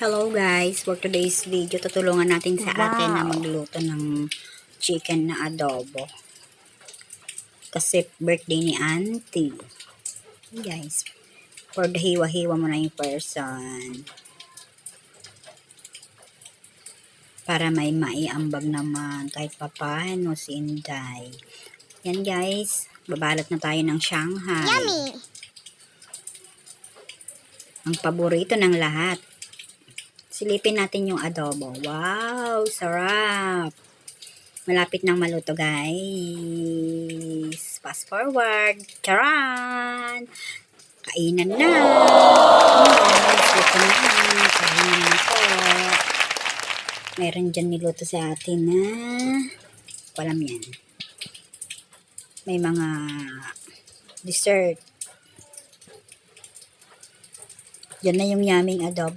Hello guys, for today's video, tutulungan natin sa ate na magluto ng chicken na adobo. Kasi birthday ni auntie. Guys, for the hiwa-hiwa mo na yung person. Para may maiambag naman kahit papano si Inday. Yan guys, babalot na tayo ng Shanghai. Yummy! Ang paborito ng lahat. Silipin natin yung adobo. Wow, sarap! Malapit nang maluto guys. Fast forward. Charan! Kainan na! Guys, luto na. Kainan na po. Meron dyan niluto sa atin na walam yan. May mga dessert. Yan na yung yummy adobo.